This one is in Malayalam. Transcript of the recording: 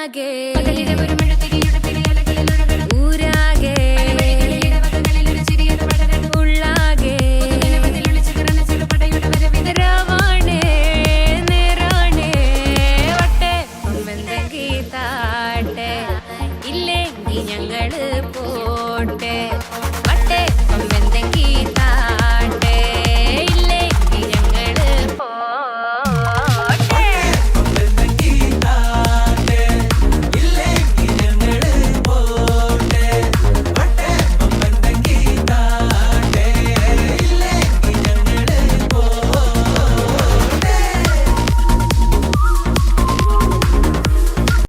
ഊരാകെ ഊരാകെ ഉള്ളാകെ രാവാണേ നേരാണേ വട്ടെ എന്തെങ്കി താട്ടെ ഇല്ലെങ്കിൽ ഞങ്ങള് പോട്ടെ വട്ടെ എന്തെങ്കി